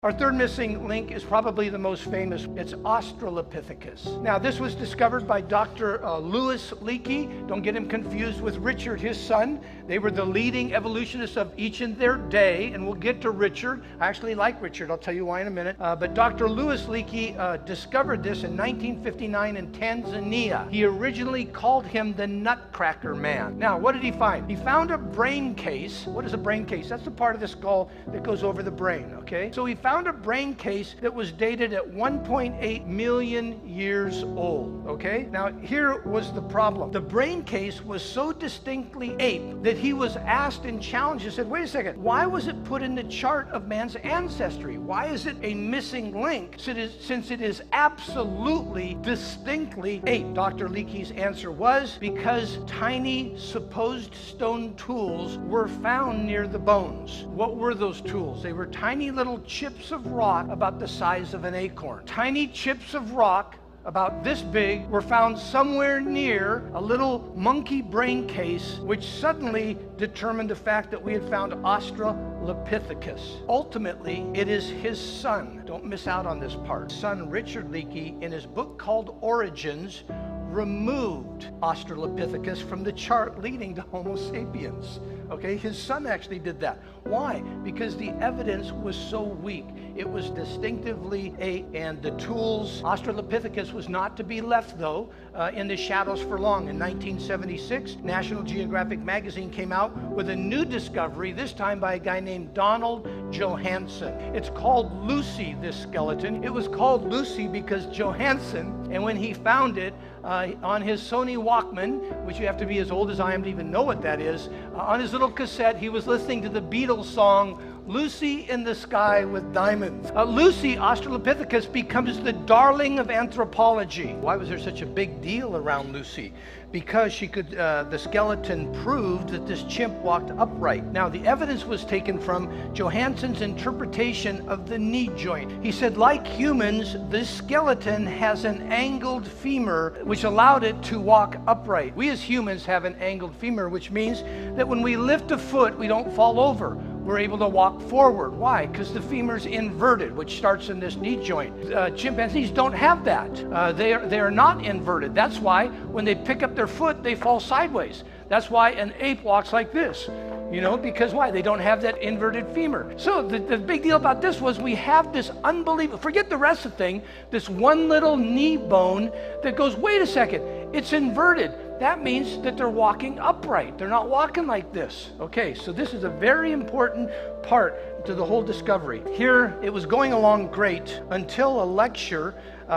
Our third missing link is probably the most famous. It's Australopithecus. Now, this was discovered by Dr. Louis Leakey. Don't get him confused with Richard, his son. They were the leading evolutionists of each in their day, and we'll get to Richard. I actually like Richard. I'll tell you why in a minute. But Dr. Louis Leakey discovered this in 1959 in Tanzania. He originally called him the Nutcracker Man. Now, what did he find? He found a brain case. What is a brain case? That's the part of the skull that goes over the brain, okay? So he found a brain case that was dated at 1.8 million years old, okay? Now, here was the problem. The brain case was so distinctly ape that he was asked and challenged and said, wait a second, why was it put in the chart of man's ancestry? Why is it a missing link since it is absolutely distinctly ape? Dr. Leakey's answer was because tiny supposed stone tools were found near the bones. What were those tools? They were tiny little chips of rock about the size of an acorn. Tiny chips of rock about this big were found somewhere near a little monkey brain case, which suddenly determined the fact that we had found Australopithecus. Ultimately, it is his son. Don't miss out on this part. Son Richard Leakey, in his book called Origins, removed Australopithecus from the chart leading to Homo sapiens. Okay, his son actually did that. Why? Because the evidence was so weak. It was distinctively ape, and the tools, Australopithecus was not to be left, though, in the shadows for long. In 1976, National Geographic magazine came out with a new discovery, this time by a guy named Donald Johanson. It's called Lucy, this skeleton. It was called Lucy because Johanson, and when he found it, on his Sony Walkman, which you have to be as old as I am to even know what that is, on his little cassette, he was listening to the Beatles song, Lucy in the Sky with Diamonds. Lucy, Australopithecus, becomes the darling of anthropology. Why was there such a big deal around Lucy? Because she could, the skeleton proved that this chimp walked upright. Now, the evidence was taken from Johanson's interpretation of the knee joint. He said, like humans, this skeleton has an angled femur, which allowed it to walk upright. We as humans have an angled femur, which means that when we lift a foot, we don't fall over. We're able to walk forward. Why? Because the femur's inverted, which starts in this knee joint. Chimpanzees don't have that. They are not inverted. That's why when they pick up their foot, they fall sideways. That's why an ape walks like this. You know, because why? They don't have that inverted femur. So the big deal about this was we have this unbelievable, forget the rest of the thing, this one little knee bone that goes, wait a second, it's inverted. That means that they're walking upright. They're not walking like this. Okay, so this is a very important part to the whole discovery. Here, it was going along great until a lecture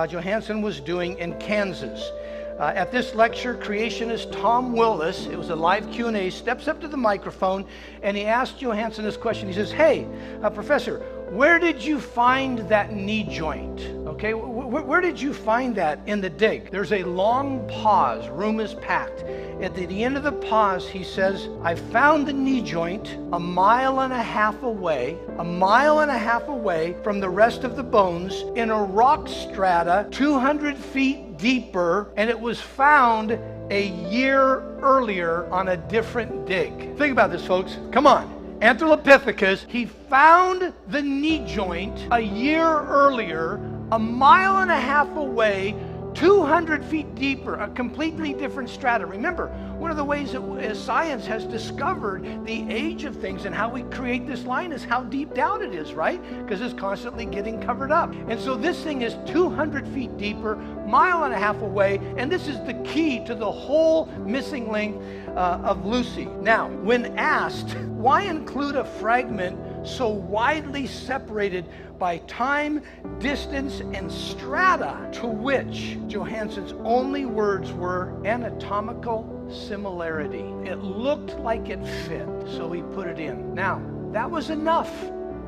Johanson was doing in Kansas. At this lecture, creationist Tom Willis, it was a live Q&A, steps up to the microphone and he asked Johanson this question. He says, hey, professor, where did you find that knee joint? Okay, where did you find that in the dig? There's a long pause, room is packed. At the end of the pause, he says, I found the knee joint a mile and a half away from the rest of the bones in a rock strata 200 feet deeper, and it was found a year earlier on a different dig. Think about this, folks. Come on. Australopithecus, he found the knee joint a year earlier, a mile and a half away, 200 feet deeper, a completely different strata. Remember, one of the ways that science has discovered the age of things and how we create this line is how deep down it is, right? Because it's constantly getting covered up. And so this thing is 200 feet deeper, mile and a half away, and this is the key to the whole missing link of Lucy. Now, when asked, why include a fragment so widely separated by time, distance, and strata, to which Johanson's only words were anatomical similarity. It looked like it fit, so he put it in. Now, that was enough.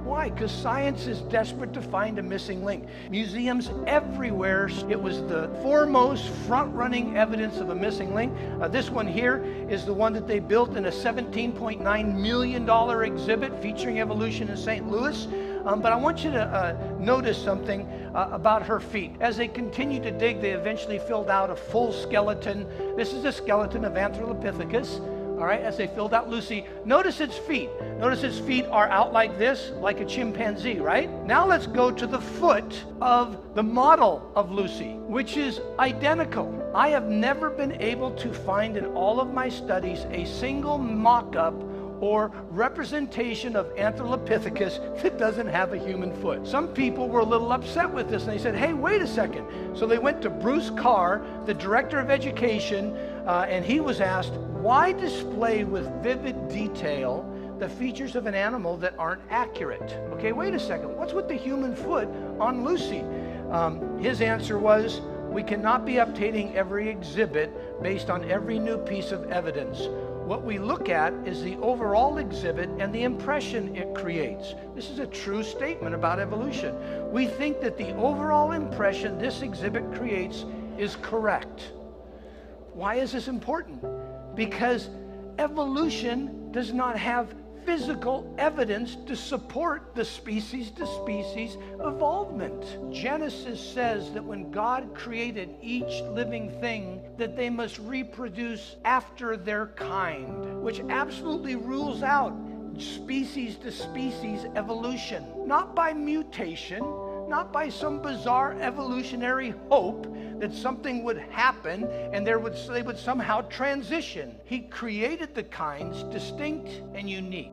Why? Because science is desperate to find a missing link. Museums everywhere, it was the foremost front-running evidence of a missing link. This one here is the one that they built in a $17.9 million exhibit featuring evolution in St. Louis. But I want you to notice something about her feet. As they continued to dig, they eventually filled out a full skeleton. This is a skeleton of Australopithecus. all right, as they filled out Lucy. Notice its feet. Notice its feet are out like this, like a chimpanzee, right? Now let's go to the foot of the model of Lucy, which is identical. I have never been able to find in all of my studies a single mock-up or representation of Australopithecus that doesn't have a human foot. Some people were a little upset with this, and they said, hey, wait a second. So they went to Bruce Carr, the director of education, and he was asked, why display with vivid detail the features of an animal that aren't accurate? Okay, wait a second. What's with the human foot on Lucy? His answer was, we cannot be updating every exhibit based on every new piece of evidence. What we look at is the overall exhibit and the impression it creates. This is a true statement about evolution. We think that the overall impression this exhibit creates is correct. Why is this important? Because evolution does not have physical evidence to support the species-to-species evolvement. Genesis says that when God created each living thing, that they must reproduce after their kind, which absolutely rules out species-to-species evolution. Not by mutation, not by some bizarre evolutionary hope that something would happen and they would somehow transition. He created the kinds distinct and unique.